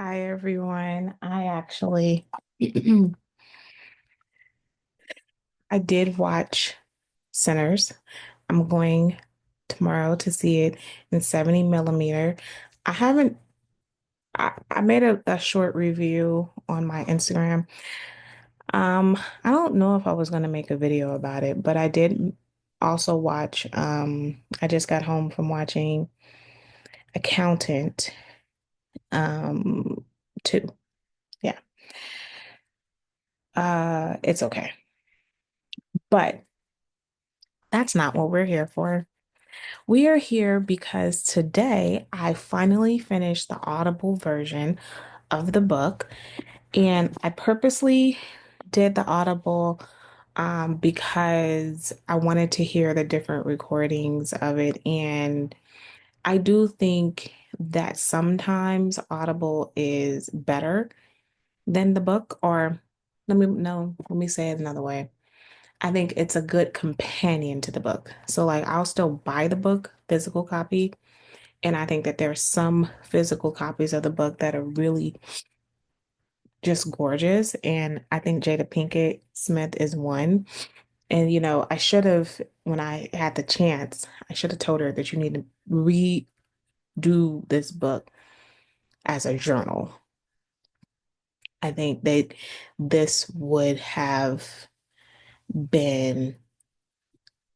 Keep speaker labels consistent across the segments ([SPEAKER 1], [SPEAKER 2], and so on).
[SPEAKER 1] Hi everyone. I did watch Sinners. I'm going tomorrow to see it in 70 millimeter. I haven't I made a short review on my Instagram. I don't know if I was gonna make a video about it, but I did also watch I just got home from watching Accountant 2. Yeah. It's okay. But that's not what we're here for. We are here because today I finally finished the Audible version of the book, and I purposely did the Audible because I wanted to hear the different recordings of it. And I do think that sometimes Audible is better than the book, or let me say it another way. I think it's a good companion to the book. So like I'll still buy the book, physical copy, and I think that there are some physical copies of the book that are really just gorgeous. And I think Jada Pinkett Smith is one. And I should have, when I had the chance, I should have told her that you need to redo this book as a journal. I think that this would have been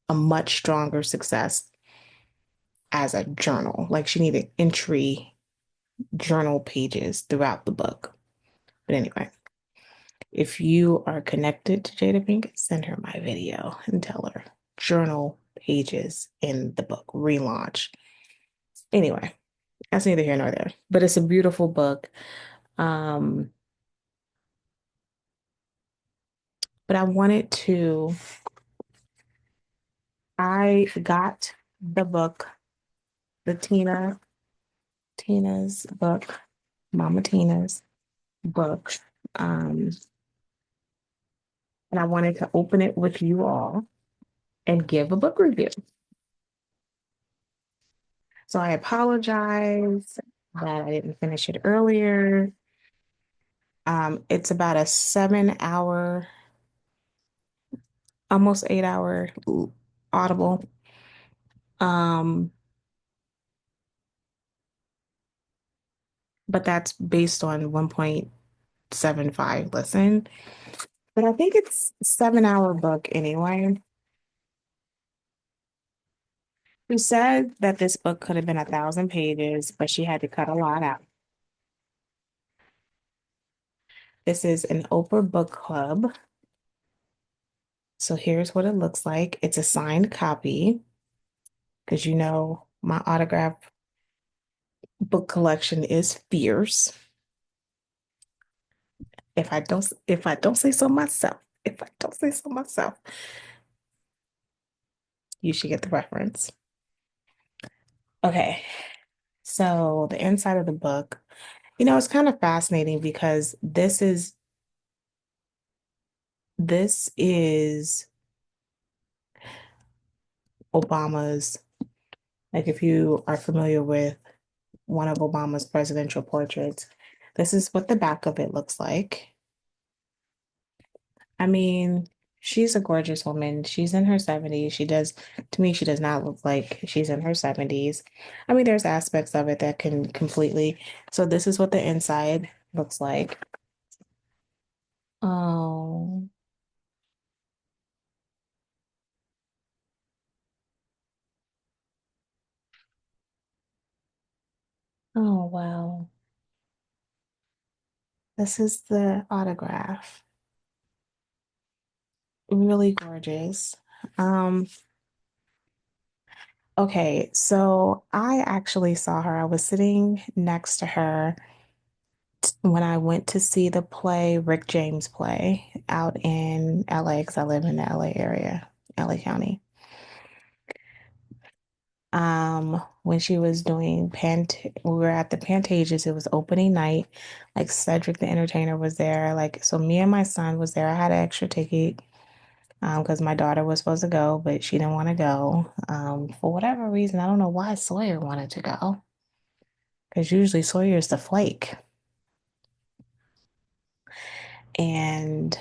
[SPEAKER 1] a much stronger success as a journal. Like she needed entry journal pages throughout the book. But anyway, if you are connected to Jada Pinkett, send her my video and tell her journal pages in the book relaunch. Anyway, that's neither here nor there, but it's a beautiful book. Um, but I got the book, the Tina's book, Mama Tina's book. Um, and I wanted to open it with you all and give a book review. So I apologize that I didn't finish it earlier. It's about a 7 hour, almost 8 hour Audible. Um, but that's based on 1.75 listen. But I think it's a 7 hour book anyway. She said that this book could have been 1,000 pages, but she had to cut a lot out. This is an Oprah Book Club. So here's what it looks like. It's a signed copy because my autograph book collection is fierce. If I don't say so myself, if I don't say so myself, you should get the reference. Okay. So the inside of the book, it's kind of fascinating because this is Obama's, like if you are familiar with one of Obama's presidential portraits, this is what the back of it looks like. I mean, she's a gorgeous woman. She's in her 70s. To me, she does not look like she's in her 70s. I mean, there's aspects of it that can completely. So this is what the inside looks like. Oh, oh, wow. This is the autograph. Really gorgeous. Um, okay, so I actually saw her. I was sitting next to her when I went to see the play, Rick James play out in LA, because I live in the LA area, LA County. When she was doing we were at the Pantages, it was opening night. Like Cedric the Entertainer was there. Like, so me and my son was there. I had an extra ticket, because my daughter was supposed to go, but she didn't want to go. For whatever reason, I don't know why Sawyer wanted to go, because usually Sawyer's the flake. and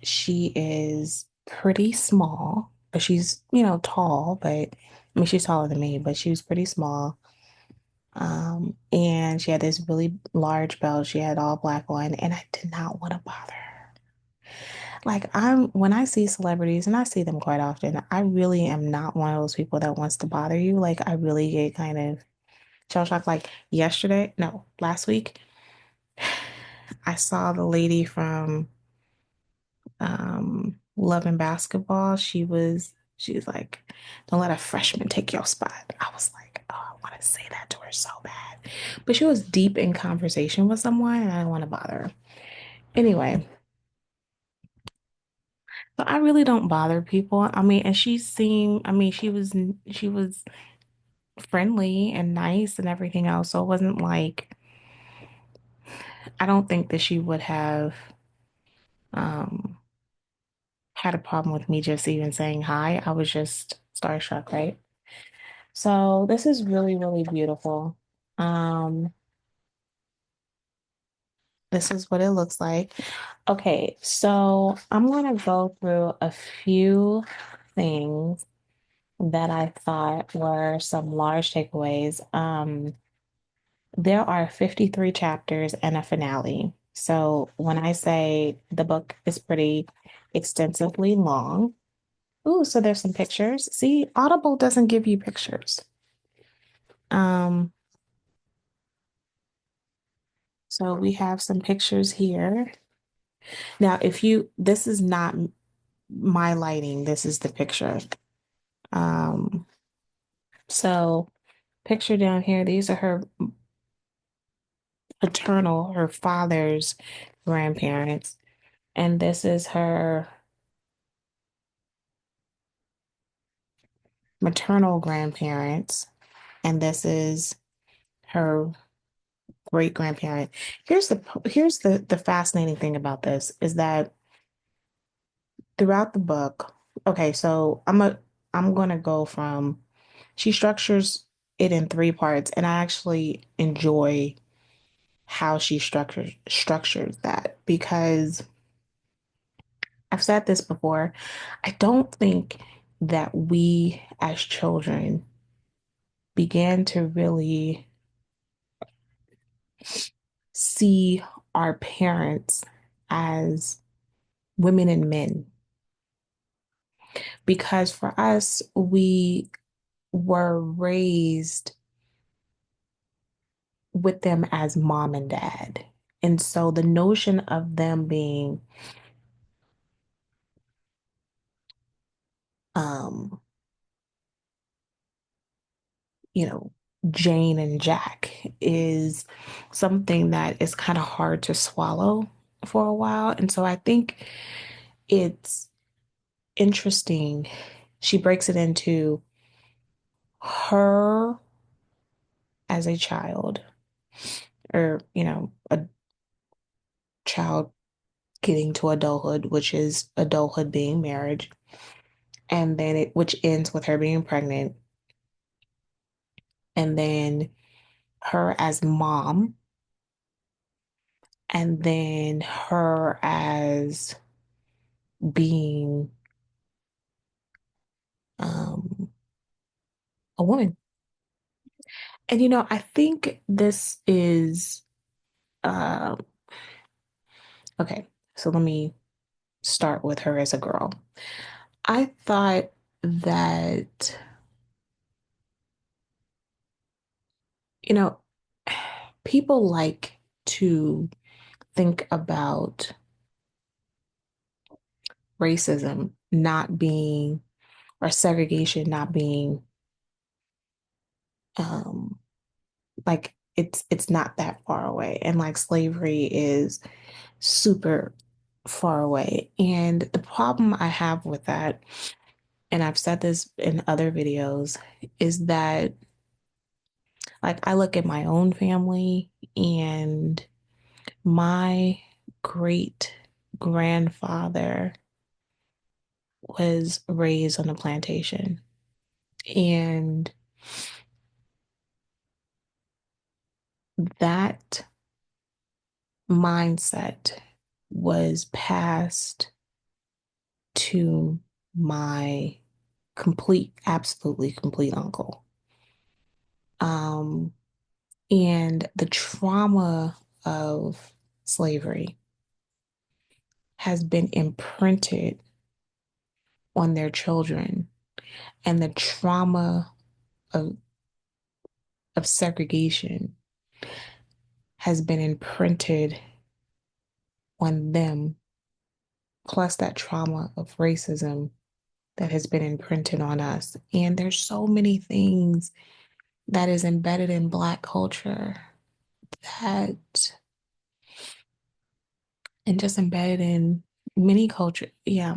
[SPEAKER 1] she is pretty small, but she's, tall, but I mean, she's taller than me, but she was pretty small. And she had this really large belt. She had all black on, and I did not want to bother her. Like when I see celebrities, and I see them quite often, I really am not one of those people that wants to bother you. Like I really get kind of shell shocked. Like yesterday, no, last week, I saw the lady from Love and Basketball. She's like, don't let a freshman take your spot. I was like, oh, I want to say that to her so bad. But she was deep in conversation with someone and I didn't want to bother her. Anyway, but I really don't bother people. I mean, and I mean, she was friendly and nice and everything else. So it wasn't like I don't think that she would have um had a problem with me just even saying hi. I was just starstruck, right? So this is really, really beautiful. Um, this is what it looks like. Okay, so I'm gonna go through a few things that I thought were some large takeaways. There are 53 chapters and a finale. So when I say the book is pretty extensively long, ooh, so there's some pictures. See, Audible doesn't give you pictures. Um, so we have some pictures here. Now, this is not my lighting, this is the picture. Um, so picture down here, these are her father's grandparents, and this is her maternal grandparents, and this is her great grandparent. Here's the fascinating thing about this is that throughout the book, okay, so I'm gonna go from she structures it in three parts, and I actually enjoy how she structures that because I've said this before. I don't think that we as children began to really see our parents as women and men because for us we were raised with them as mom and dad. And so the notion of them being um you know, Jane and Jack is something that is kind of hard to swallow for a while. And so I think it's interesting. She breaks it into her as a child, or, a child getting to adulthood, which is adulthood being marriage, and then which ends with her being pregnant, and then her as mom, and then her as being um, a woman. And I think this is uh, okay. So let me start with her as a girl. I thought that, you know, people like to think about racism not being, or segregation not being, um, like it's not that far away, and like slavery is super far away. And the problem I have with that, and I've said this in other videos, is that like I look at my own family and my great grandfather was raised on a plantation. And that mindset was passed to my absolutely complete uncle. Um, and the trauma of slavery has been imprinted on their children, and the trauma of, of segregation has been imprinted on them, plus that trauma of racism that has been imprinted on us. And there's so many things that is embedded in Black culture that, and just embedded in many culture, yeah,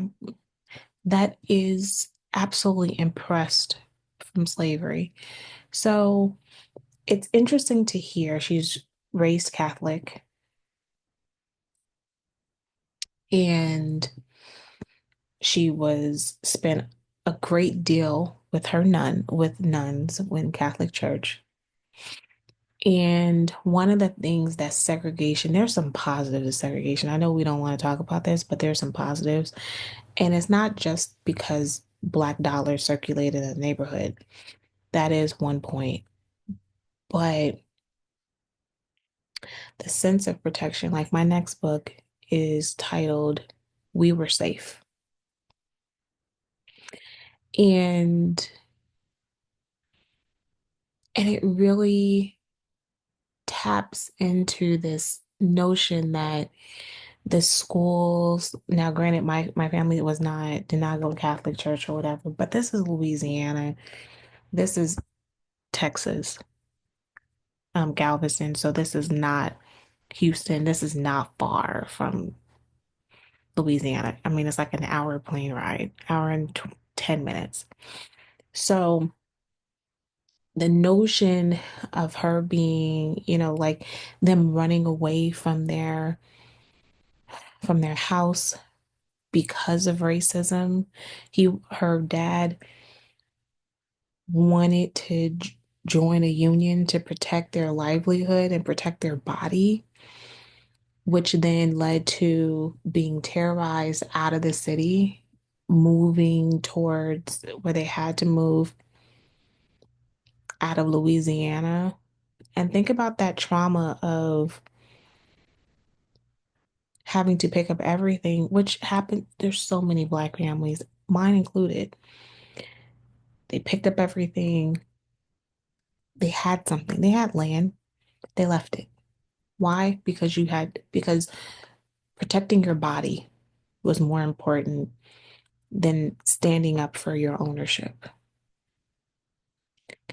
[SPEAKER 1] that is absolutely impressed from slavery. So it's interesting to hear she's raised Catholic and she was spent a great deal with with nuns in Catholic Church. And one of the things that segregation, there's some positives of segregation. I know we don't want to talk about this, but there's some positives. And it's not just because Black dollars circulated in the neighborhood. That is one point. But the sense of protection, like my next book is titled We Were Safe. And it really taps into this notion that the schools, now granted my family did not go to Catholic church or whatever, but this is Louisiana, this is Texas, Galveston, so this is not Houston, this is not far from Louisiana. I mean, it's like an hour plane ride, hour and 10 minutes. So the notion of her being, like them running away from their house because of racism. Her dad wanted to join a union to protect their livelihood and protect their body, which then led to being terrorized out of the city, moving towards where they had to move out of Louisiana. And think about that trauma of having to pick up everything, which happened. There's so many Black families, mine included. They picked up everything. They had something. They had land. They left it. Why? Because protecting your body was more important than standing up for your ownership.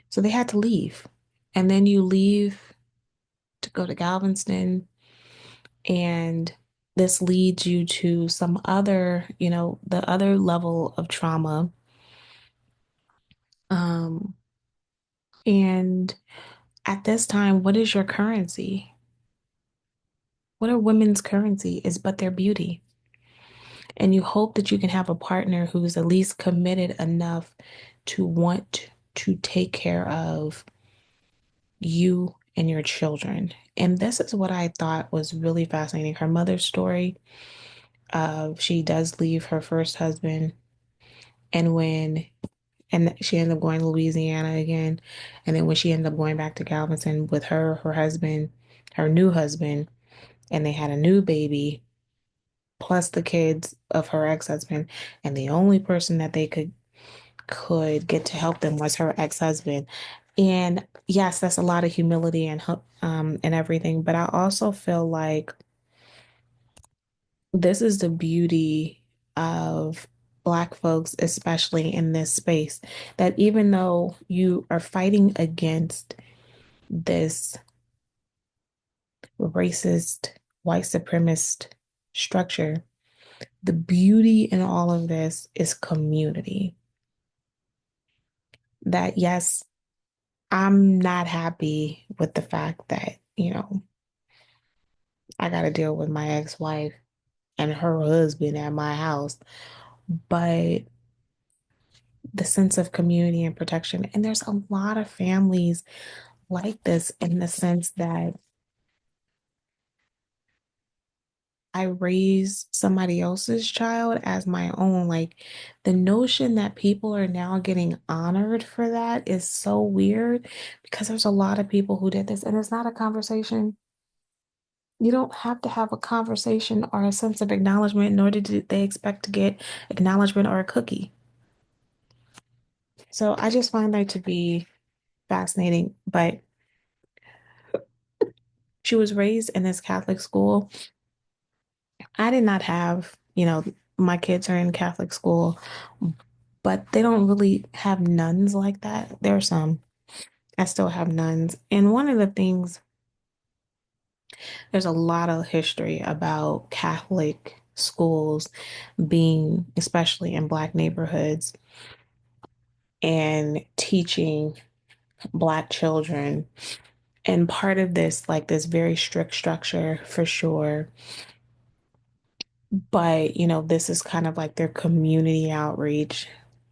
[SPEAKER 1] So they had to leave. And then you leave to go to Galveston, and this leads you to some other, the other level of trauma. Um, and at this time, what is your currency? What are women's currency is but their beauty. And you hope that you can have a partner who's at least committed enough to want to take care of you and your children. And this is what I thought was really fascinating. Her mother's story. She does leave her first husband, and she ended up going to Louisiana again. And then when she ended up going back to Galveston with her husband, her new husband, and they had a new baby, plus the kids of her ex-husband. And the only person that they could get to help them was her ex-husband. And yes, that's a lot of humility and everything, but I also feel like this is the beauty of Black folks, especially in this space, that even though you are fighting against this racist, white supremacist structure, the beauty in all of this is community. That yes, I'm not happy with the fact that, I got to deal with my ex-wife and her husband at my house, but the sense of community and protection. And there's a lot of families like this in the sense that I raised somebody else's child as my own. Like the notion that people are now getting honored for that is so weird because there's a lot of people who did this and it's not a conversation. You don't have to have a conversation or a sense of acknowledgement, nor did they expect to get acknowledgement or a cookie. So I just find that to be fascinating. But she was raised in this Catholic school. I did not have, my kids are in Catholic school, but they don't really have nuns like that. There are some. I still have nuns. And one of the things, there's a lot of history about Catholic schools being, especially in Black neighborhoods, and teaching Black children. And part of this, like this very strict structure for sure. But, this is kind of like their community outreach.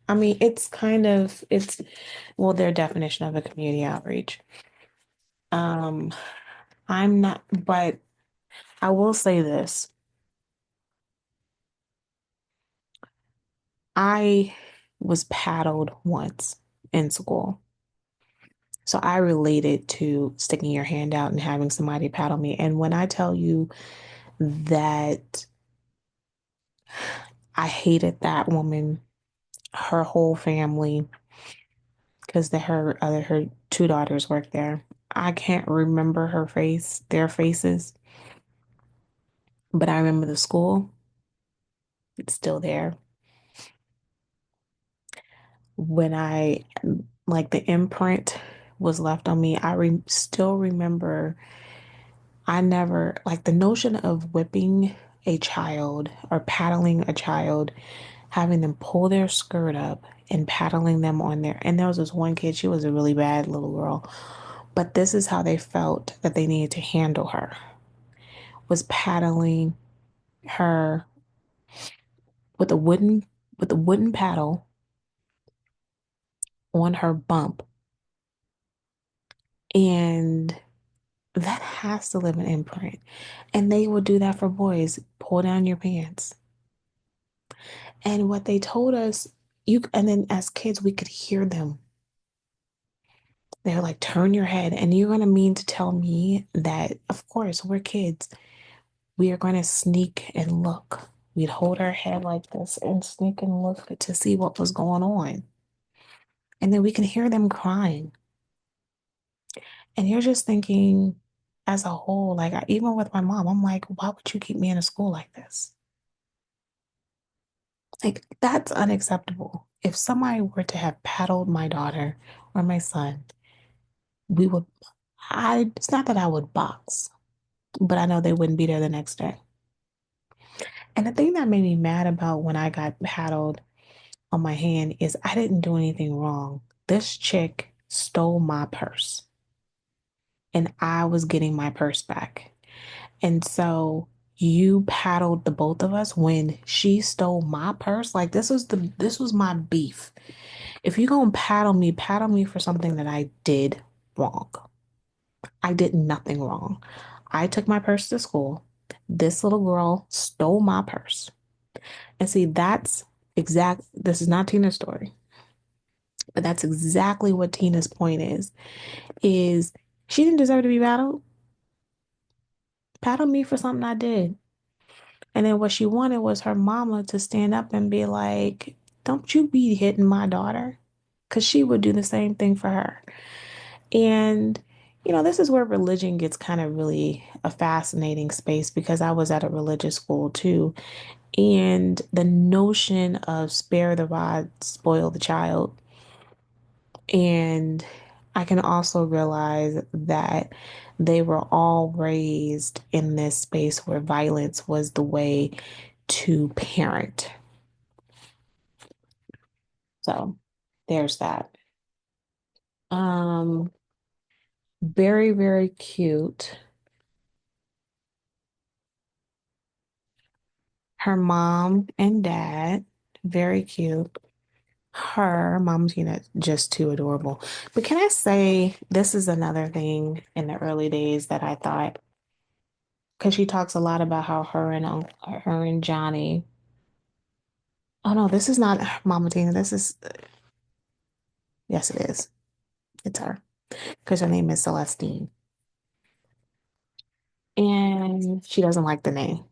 [SPEAKER 1] I mean, well, their definition of a community outreach. Um, I'm not, but I will say this. I was paddled once in school. So I related to sticking your hand out and having somebody paddle me. And when I tell you that I hated that woman, her whole family, because her two daughters work there. I can't remember their faces, but I remember the school. It's still there. When I like the imprint was left on me, still remember. I never like the notion of whipping a child or paddling a child, having them pull their skirt up and paddling them on there. And there was this one kid, she was a really bad little girl, but this is how they felt that they needed to handle her, was paddling her with a wooden paddle on her bump. And that has to leave an imprint. And they would do that for boys, pull down your pants. And what they told us, and then as kids, we could hear them. They're like, turn your head. And you're going to mean to tell me that, of course, we're kids. We are going to sneak and look. We'd hold our head like this and sneak and look to see what was going on. And then we can hear them crying. And you're just thinking, as a whole, like, even with my mom, I'm like, why would you keep me in a school like this? Like, that's unacceptable. If somebody were to have paddled my daughter or my son, we would, it's not that I would box, but I know they wouldn't be there the next day. And the thing that made me mad about when I got paddled on my hand is I didn't do anything wrong. This chick stole my purse and I was getting my purse back. And so you paddled the both of us when she stole my purse. Like this was my beef. If you're gonna paddle me for something that I did wrong. I did nothing wrong. I took my purse to school. This little girl stole my purse. And see, this is not Tina's story, but that's exactly what Tina's point is she didn't deserve to be paddled. Paddle me for something I did. And then what she wanted was her mama to stand up and be like, don't you be hitting my daughter. Because she would do the same thing for her. And, this is where religion gets kind of really a fascinating space because I was at a religious school too. And the notion of spare the rod, spoil the child. And I can also realize that they were all raised in this space where violence was the way to parent. So there's that. Um, very, very cute. Her mom and dad, very cute. Her mom's, just too adorable. But can I say, this is another thing in the early days that I thought because she talks a lot about how her and Johnny. Oh no, this is not Mama Tina. This is yes, it is. It's her because her name is Celestine, and she doesn't like the name.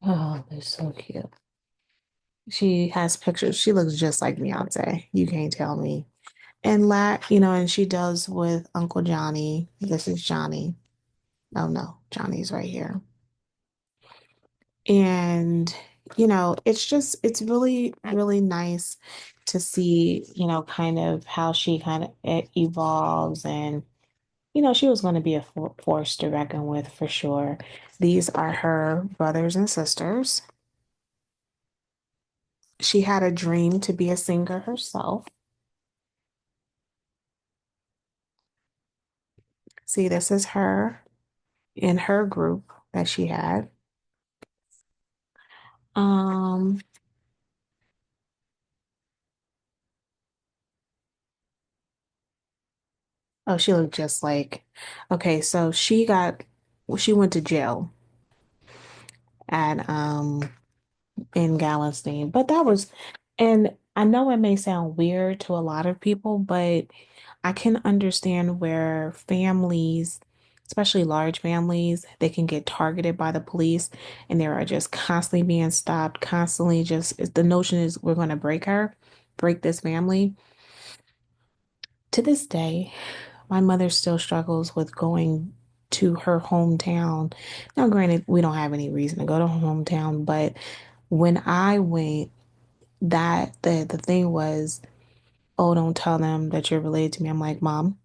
[SPEAKER 1] Oh, they're so cute. She has pictures. She looks just like Beyonce. You can't tell me. And and she does with Uncle Johnny. This is Johnny. Oh no, Johnny's right here. And, it's really, really nice to see, kind of how she kind of evolves. And, she was going to be a force to reckon with for sure. These are her brothers and sisters. She had a dream to be a singer herself. See, this is her in her group that she had. Um, oh, she looked just like, okay, so she went to jail at in Galveston. But and I know it may sound weird to a lot of people, but I can understand where families, especially large families, they can get targeted by the police and they are just constantly being stopped, constantly the notion is we're going to break this family. To this day, my mother still struggles with going to her hometown. Now, granted, we don't have any reason to go to her hometown, but when I went, that the thing was, oh, don't tell them that you're related to me. I'm like, Mom,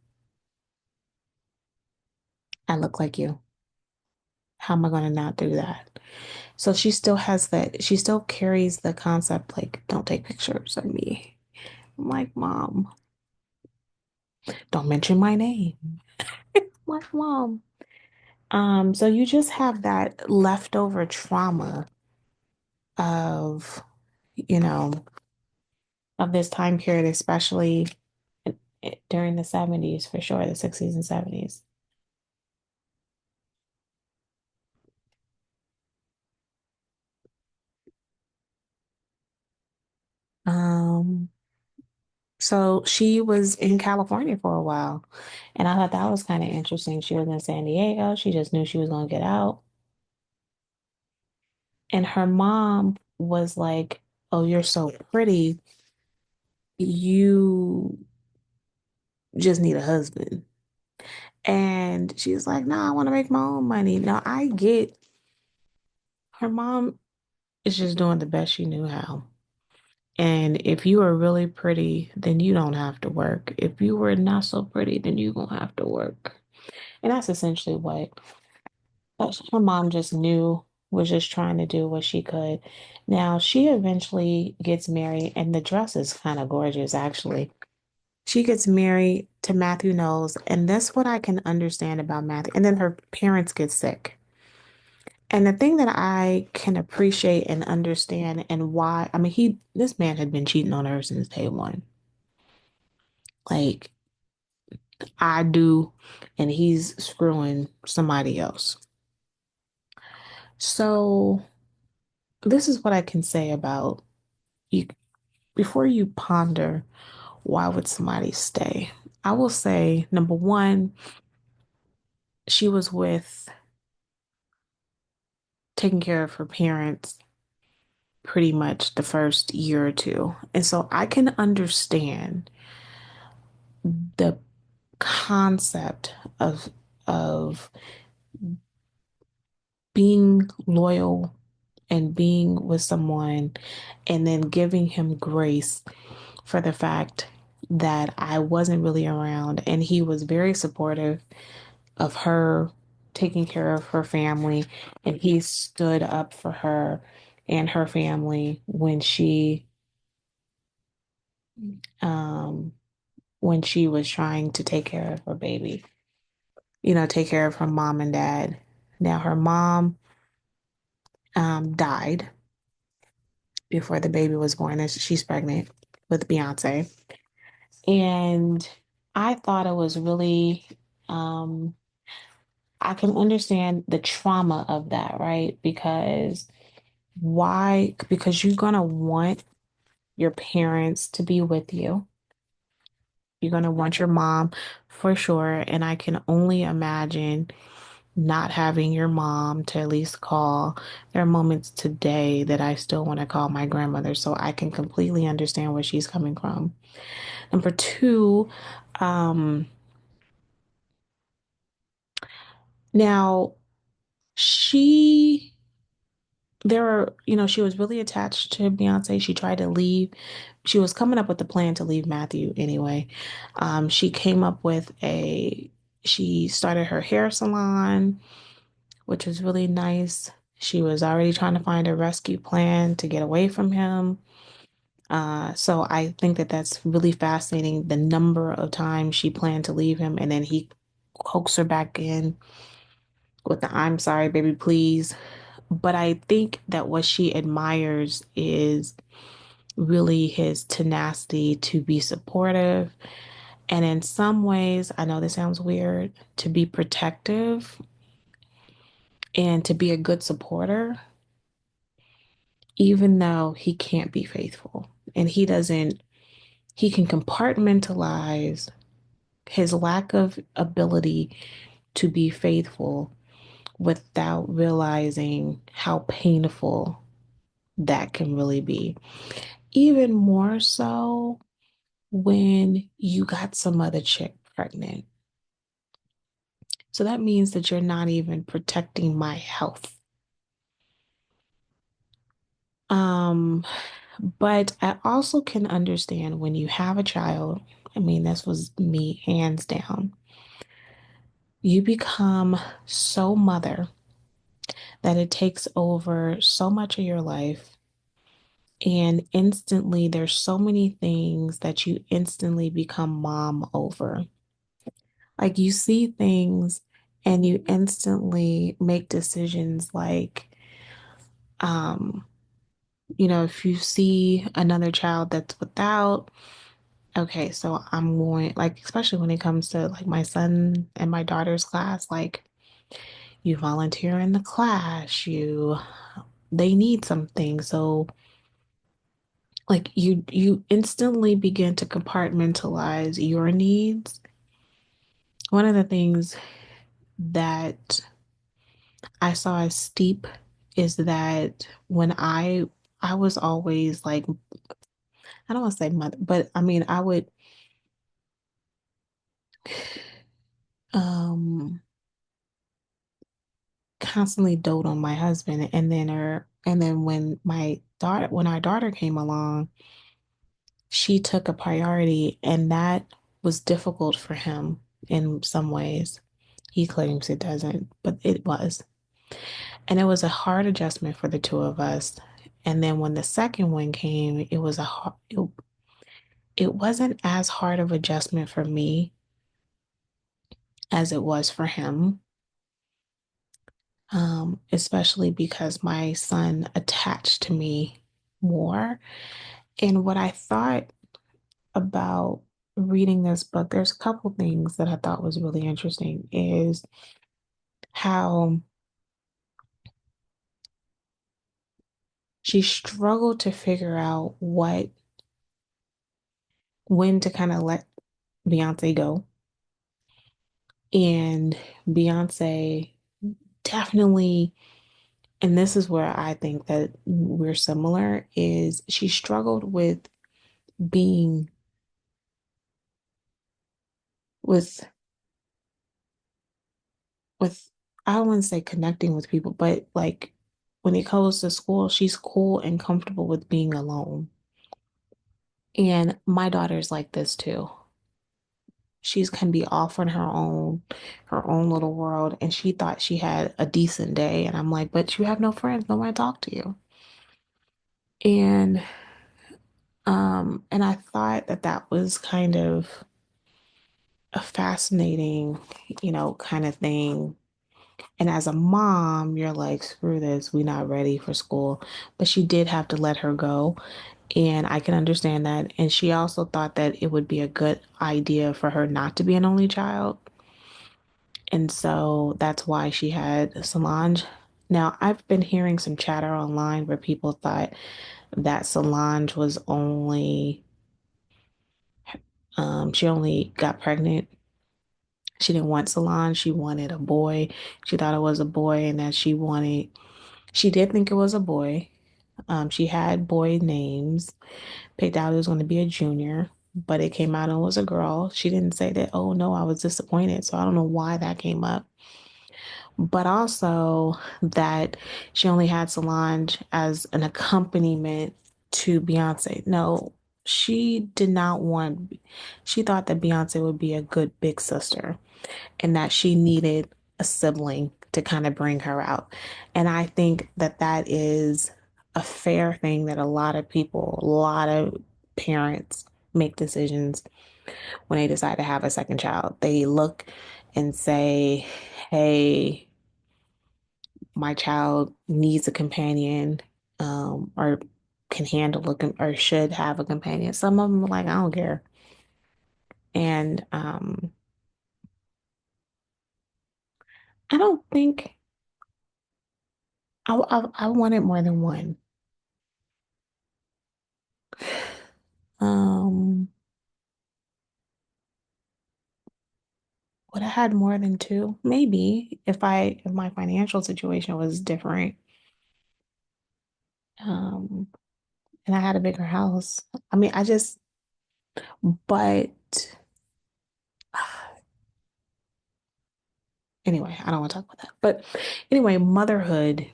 [SPEAKER 1] I look like you. How am I going to not do that? So she still carries the concept like, don't take pictures of me. I'm like, Mom, don't mention my name. I'm like, Mom. So you just have that leftover trauma of, you know, of this time period, especially during the 70s for sure, the 60s and 70s. Um, So she was in California for a while, and I thought that was kind of interesting. She was in San Diego. She just knew she was going to get out. And her mom was like, "Oh, you're so pretty. You just need a husband." And she's like, "No, I want to make my own money." Now, I get her mom is just doing the best she knew how. And if you are really pretty, then you don't have to work. If you were not so pretty, then you gonna have to work. And that's essentially what her mom just knew, was just trying to do what she could. Now, she eventually gets married, and the dress is kind of gorgeous, actually. She gets married to Matthew Knowles, and that's what I can understand about Matthew. And then her parents get sick. And the thing that I can appreciate and understand and why, I mean, this man had been cheating on her since day one. Like, I do, and he's screwing somebody else. So, this is what I can say about you before you ponder why would somebody stay. I will say, number one, she was with taking care of her parents pretty much the first year or two. And so I can understand the concept of being loyal and being with someone and then giving him grace for the fact that I wasn't really around, and he was very supportive of her taking care of her family, and he stood up for her and her family um when she was trying to take care of her baby, take care of her mom and dad. Now her mom died before the baby was born, and she's pregnant with Beyonce. And I thought it was really um I can understand the trauma of that, right? Because why? Because you're going to want your parents to be with you. You're going to want your mom for sure. And I can only imagine not having your mom to at least call. There are moments today that I still want to call my grandmother, so I can completely understand where she's coming from. Number two, um, now she, there were, she was really attached to Beyonce. She tried to leave. She was coming up with the plan to leave Matthew anyway. She came up with she started her hair salon, which was really nice. She was already trying to find a rescue plan to get away from him. So I think that that's really fascinating. The number of times she planned to leave him and then he coaxed her back in with the "I'm sorry, baby, please." But I think that what she admires is really his tenacity to be supportive. And in some ways, I know this sounds weird, to be protective and to be a good supporter, even though he can't be faithful. And he can compartmentalize his lack of ability to be faithful without realizing how painful that can really be. Even more so when you got some other chick pregnant. So that means that you're not even protecting my health. Um, but I also can understand when you have a child, I mean, this was me hands down. You become so mother that it takes over so much of your life. And instantly, there's so many things that you instantly become mom over. Like you see things and you instantly make decisions like, um, if you see another child that's without, okay, so I'm going, like, especially when it comes to like my son and my daughter's class, like you volunteer in the class, they need something. So like you instantly begin to compartmentalize your needs. One of the things that I saw as steep is that when I was always like, I don't want to say mother, but I mean I would um constantly dote on my husband, and then when our daughter came along, she took a priority, and that was difficult for him in some ways. He claims it doesn't, but it was. And it was a hard adjustment for the two of us. And then when the second one came, it wasn't as hard of adjustment for me as it was for him. Especially because my son attached to me more. And what I thought about reading this book, there's a couple things that I thought was really interesting is how she struggled to figure out when to kind of let Beyonce go. And Beyonce definitely, and this is where I think that we're similar, is she struggled being with with I don't want to say connecting with people, but like when it comes to school, she's cool and comfortable with being alone. And my daughter's like this too. She's can be off on her own little world, and she thought she had a decent day. And I'm like, but you have no friends, no one to talk to you. And and I thought that that was kind of a fascinating, kind of thing. And as a mom, you're like, screw this, we're not ready for school. But she did have to let her go. And I can understand that. And she also thought that it would be a good idea for her not to be an only child. And so that's why she had Solange. Now, I've been hearing some chatter online where people thought that Solange was only, she only got pregnant. She didn't want Solange. She wanted a boy. She thought it was a boy, and that she did think it was a boy. She had boy names, picked out it was going to be a junior, but it came out and it was a girl. She didn't say that, oh no, I was disappointed. So I don't know why that came up. But also that she only had Solange as an accompaniment to Beyonce. No, she did not want, she thought that Beyonce would be a good big sister and that she needed a sibling to kind of bring her out. And I think that that is a fair thing that a lot of people, a lot of parents make decisions when they decide to have a second child. They look and say, hey, my child needs a companion, or can handle or should have a companion. Some of them are like, I don't care. And I don't think I wanted more than one. Um, would I had more than two? Maybe if my financial situation was different, um, and I had a bigger house. I mean, but anyway, I don't want to talk about that. But anyway, motherhood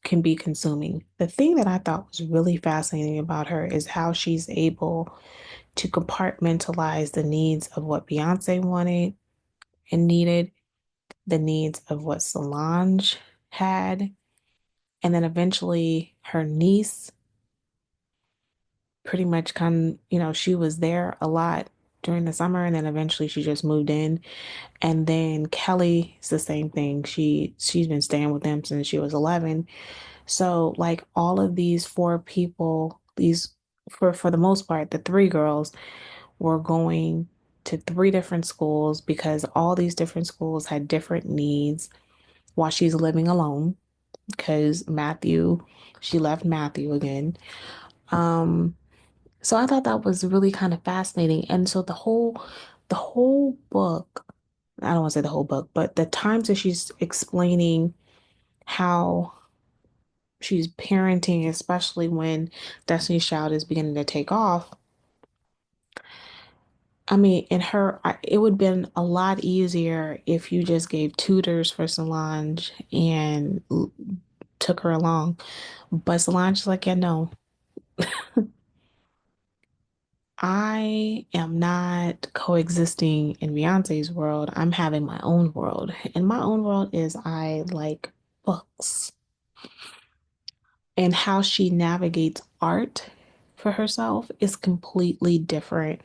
[SPEAKER 1] can be consuming. The thing that I thought was really fascinating about her is how she's able to compartmentalize the needs of what Beyonce wanted and needed, the needs of what Solange had, and then eventually her niece pretty much she was there a lot during the summer and then eventually she just moved in. And then Kelly is the same thing. She's been staying with them since she was 11. So like all of these four people, these for the most part, the three girls were going to three different schools because all these different schools had different needs while she's living alone because she left Matthew again. Um, so I thought that was really kind of fascinating. And so the whole book, I don't want to say the whole book, but the times that she's explaining how she's parenting, especially when Destiny's Child is beginning to take off. I mean, it would have been a lot easier if you just gave tutors for Solange and took her along. But Solange's like, yeah, no, I am not coexisting in Beyonce's world. I'm having my own world. And my own world is I like books. And how she navigates art for herself is completely different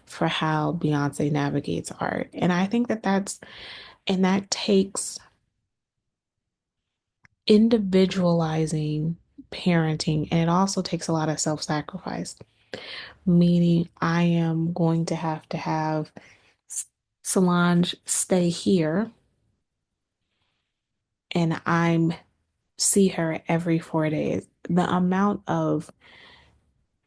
[SPEAKER 1] for how Beyonce navigates art. And I think that takes individualizing parenting, and it also takes a lot of self-sacrifice, meaning I am going to have Solange stay here and I'm see her every 4 days. The amount of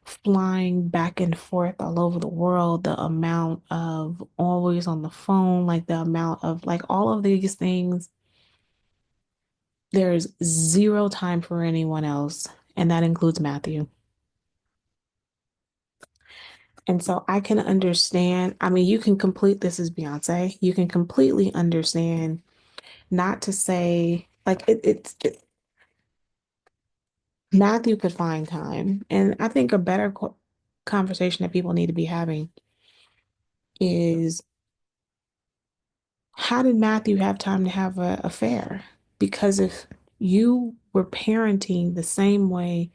[SPEAKER 1] flying back and forth all over the world, the amount of always on the phone, like the amount of like all of these things, there's zero time for anyone else, and that includes Matthew. And so I can understand, I mean, this is Beyonce, you can completely understand not to say, like, Matthew could find time. And I think a better conversation that people need to be having is how did Matthew have time to have an affair? Because if you were parenting the same way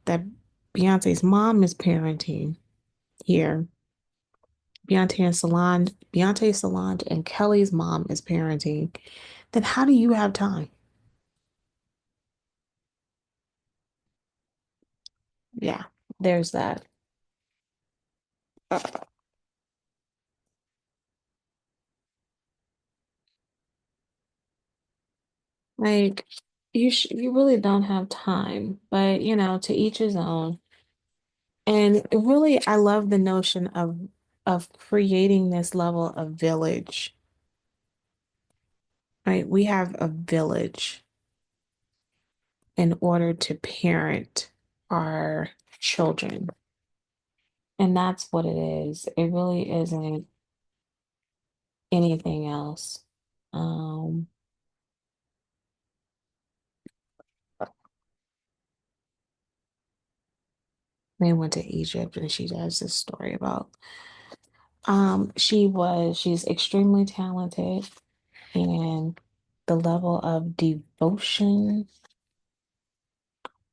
[SPEAKER 1] that Beyonce's mom is parenting here, Beyonce, Solange, and Kelly's mom is parenting, then how do you have time? Yeah, there's that. Like you really don't have time, but to each his own. And really, I love the notion of creating this level of village, right? We have a village in order to parent our children. And that's what it is. It really isn't anything else. Um, they went to Egypt and she has this story about she's extremely talented and the level of devotion.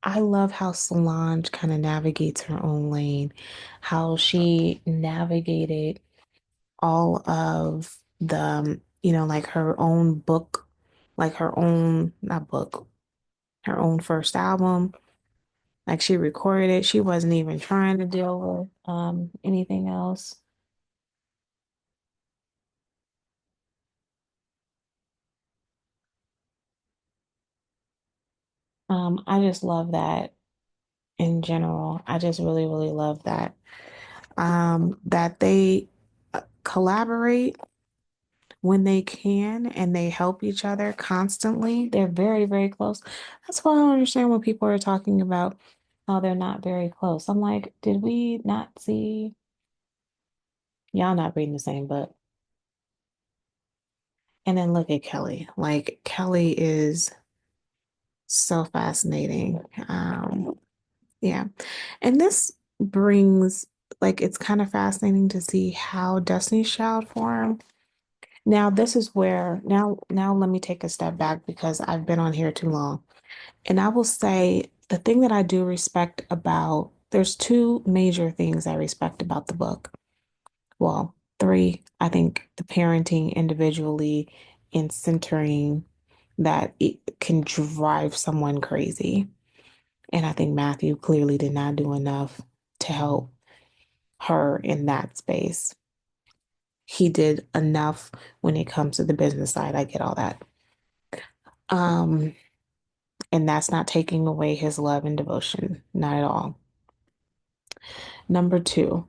[SPEAKER 1] I love how Solange kind of navigates her own lane, how she navigated all of like her own book, like her own, not book, her own first album. Like she recorded it. She wasn't even trying to deal with anything else. I just love that in general. I just really, really love that. That they collaborate when they can and they help each other constantly. They're very, very close. That's why I don't understand when people are talking about how they're not very close. I'm like, did we not see y'all not reading the same book? And then look at Kelly. Like Kelly is so fascinating. Yeah. And this brings like it's kind of fascinating to see how Destiny's Child formed. Now this is where now let me take a step back because I've been on here too long. And I will say the thing that I do respect about there's two major things I respect about the book. Well, three, I think the parenting individually and centering that it can drive someone crazy. And I think Matthew clearly did not do enough to help her in that space. He did enough when it comes to the business side. I get all that. Um, and that's not taking away his love and devotion, not at all. Number two,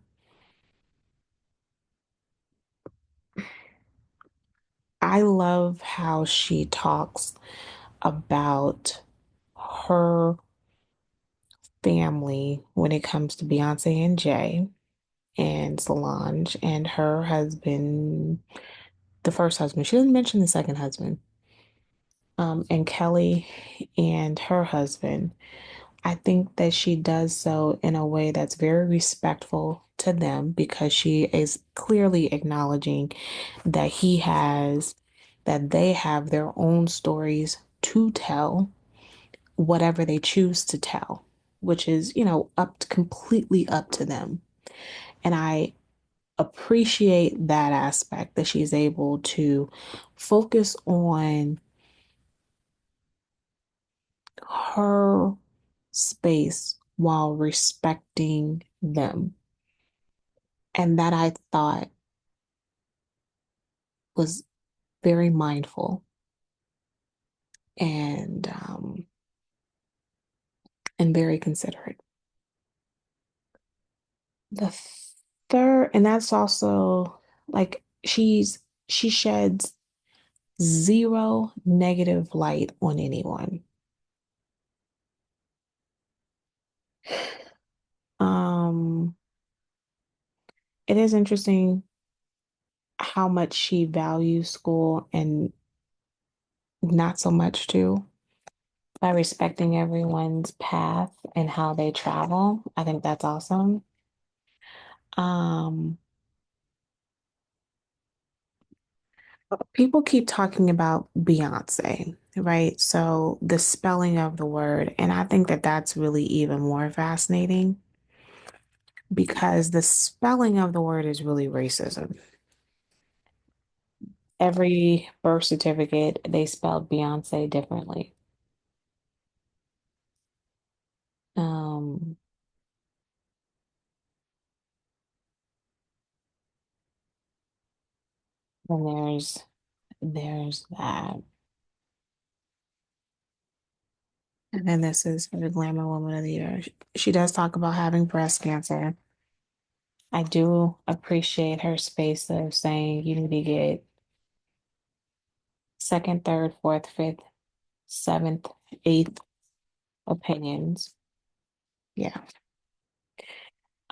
[SPEAKER 1] I love how she talks about her family when it comes to Beyonce and Jay and Solange and her husband, the first husband. She doesn't mention the second husband. And Kelly and her husband. I think that she does so in a way that's very respectful to them because she is clearly acknowledging that that they have their own stories to tell, whatever they choose to tell, which is, completely up to them. And I appreciate that aspect that she's able to focus on her space while respecting them. And that I thought was very mindful and very considerate. The third, and that's also like she sheds zero negative light on anyone. Um, it is interesting how much she values school and not so much too by respecting everyone's path and how they travel. I think that's awesome. Um, People keep talking about Beyonce, right? So the spelling of the word, and I think that that's really even more fascinating because the spelling of the word is really racism. Every birth certificate, they spelled Beyonce differently. Um, and there's that. And this is for the Glamour Woman of the Year. She does talk about having breast cancer. I do appreciate her space of saying you need to get second, third, fourth, fifth, seventh, eighth opinions. Yeah.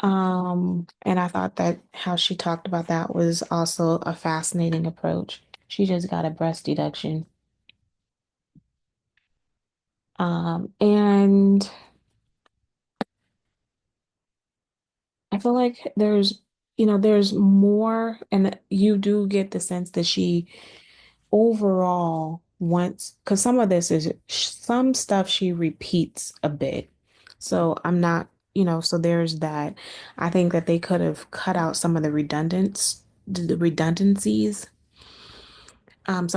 [SPEAKER 1] And I thought that how she talked about that was also a fascinating approach. She just got a breast deduction. And I feel like there's more, and you do get the sense that she overall wants, because some of this is some stuff she repeats a bit. So I'm not, so there's that. I think that they could have cut out some of the redundancies, some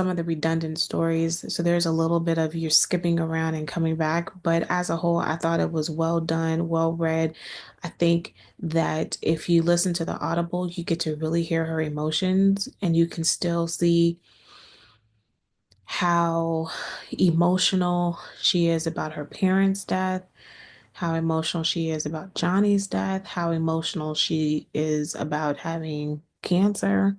[SPEAKER 1] of the redundant stories. So there's a little bit of you're skipping around and coming back. But as a whole, I thought it was well done, well read. I think that if you listen to the audible, you get to really hear her emotions and you can still see how emotional she is about her parents' death, how emotional she is about Johnny's death, how emotional she is about having cancer.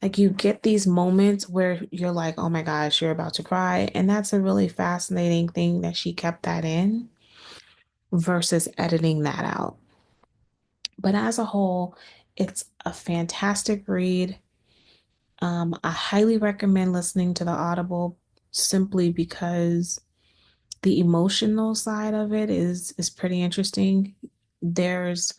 [SPEAKER 1] Like you get these moments where you're like, oh my gosh, you're about to cry. And that's a really fascinating thing that she kept that in versus editing that out. But as a whole, it's a fantastic read. I highly recommend listening to the Audible simply because the emotional side of it is pretty interesting. There's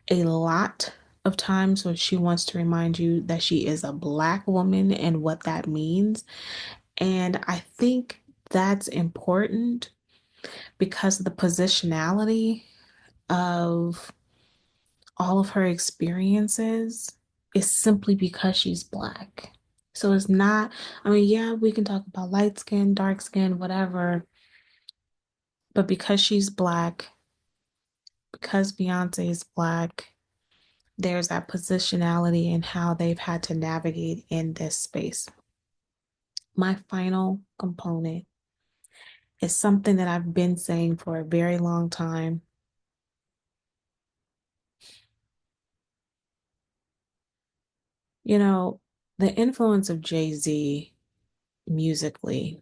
[SPEAKER 1] a lot of times where she wants to remind you that she is a Black woman and what that means. And I think that's important because of the positionality of all of her experiences is simply because she's Black. So it's not, I mean, yeah, we can talk about light skin, dark skin, whatever, but because she's Black, because Beyonce is Black, there's that positionality and how they've had to navigate in this space. My final component is something that I've been saying for a very long time. You know, the influence of Jay-Z musically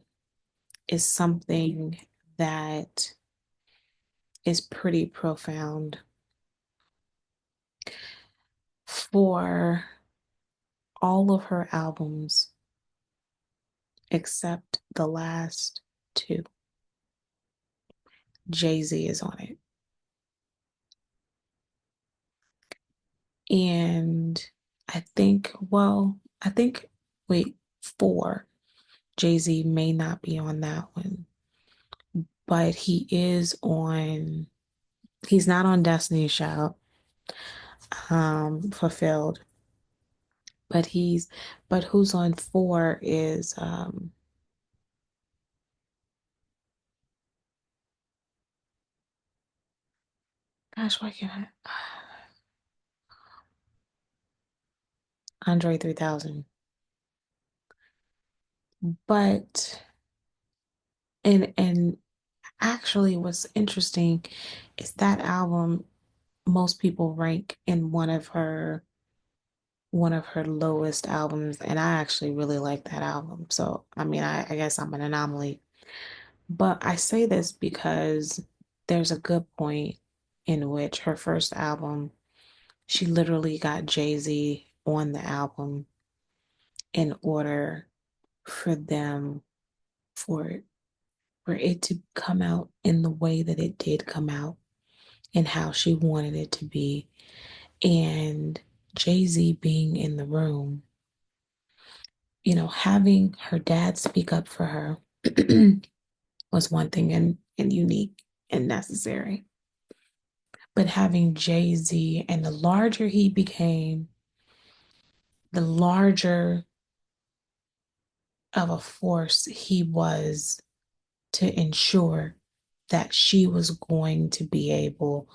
[SPEAKER 1] is something that is pretty profound for all of her albums except the last two. Jay-Z is on it. And I think, wait, four. Jay-Z may not be on that one, but he's not on Destiny's Child, Fulfilled, but but who's on four is, gosh, why can't I? Andre 3000. But, and actually what's interesting is that album, most people rank in one of her lowest albums, and I actually really like that album. So, I mean, I guess I'm an anomaly. But I say this because there's a good point in which her first album, she literally got Jay-Z on the album in order for them, for for it to come out in the way that it did come out and how she wanted it to be. And Jay-Z being in the room, having her dad speak up for her was one thing and unique and necessary. But having Jay-Z, and the larger he became, the larger of a force he was to ensure that she was going to be able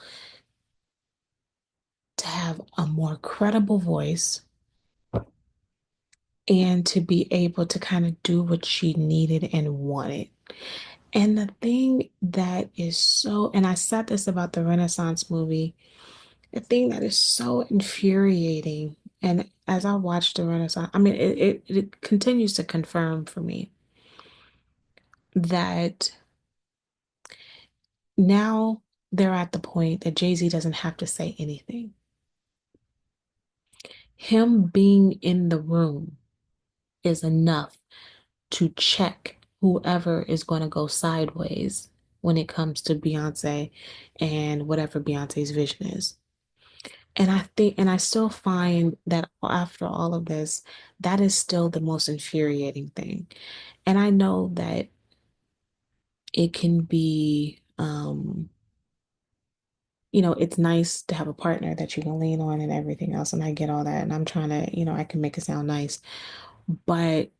[SPEAKER 1] to have a more credible voice and to be able to kind of do what she needed and wanted. And the thing that is so, and I said this about the Renaissance movie, the thing that is so infuriating, and as I watch the Renaissance, I mean, it continues to confirm for me that now they're at the point that Jay-Z doesn't have to say anything. Him being in the room is enough to check whoever is going to go sideways when it comes to Beyonce and whatever Beyonce's vision is. And I think, and I still find that after all of this, that is still the most infuriating thing. And I know that it can be, it's nice to have a partner that you can lean on and everything else. And I get all that. And I'm trying to, I can make it sound nice. But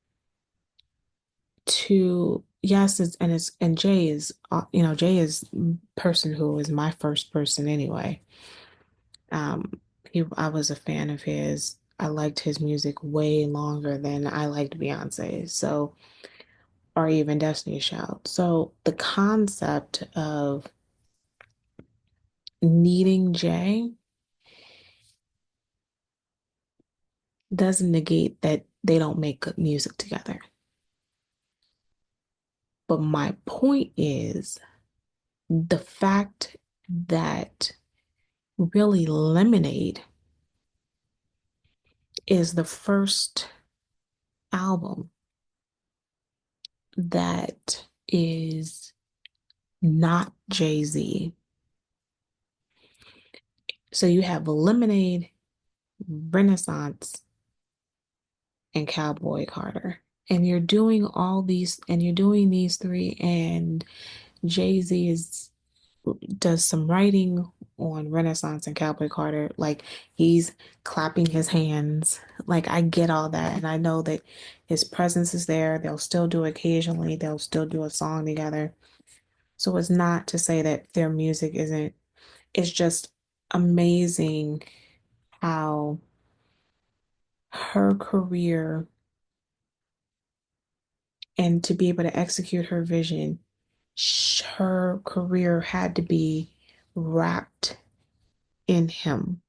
[SPEAKER 1] yes, and Jay is, Jay is person who is my first person anyway. I was a fan of his. I liked his music way longer than I liked Beyonce. So, or even Destiny's Child. So the concept of needing Jay doesn't negate that they don't make good music together. But my point is the fact that really Lemonade is the first album that is not Jay-Z. So you have Lemonade, Renaissance, and Cowboy Carter. And you're doing all these, and you're doing these three, and Jay-Z does some writing on Renaissance and Cowboy Carter. Like he's clapping his hands. Like I get all that. And I know that his presence is there. They'll still do occasionally, they'll still do a song together. So it's not to say that their music isn't, it's just amazing how her career and to be able to execute her vision, her career had to be wrapped in him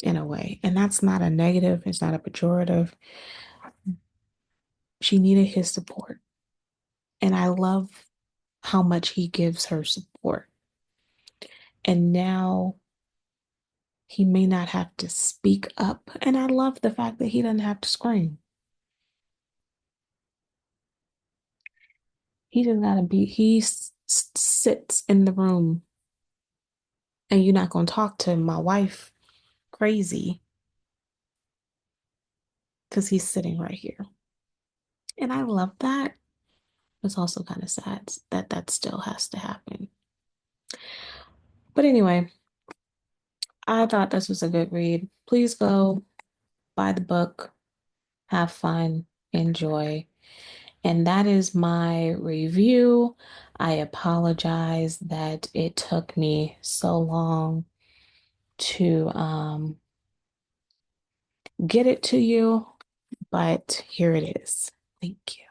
[SPEAKER 1] in a way. And that's not a negative, it's not a pejorative. She needed his support. And I love how much he gives her support. And now he may not have to speak up. And I love the fact that he doesn't have to scream. He doesn't gotta be, sits in the room and you're not gonna talk to my wife crazy because he's sitting right here. And I love that. It's also kind of sad that that still has to happen. But anyway, I thought this was a good read. Please go buy the book, have fun, enjoy. And that is my review. I apologize that it took me so long to get it to you, but here it is. Thank you.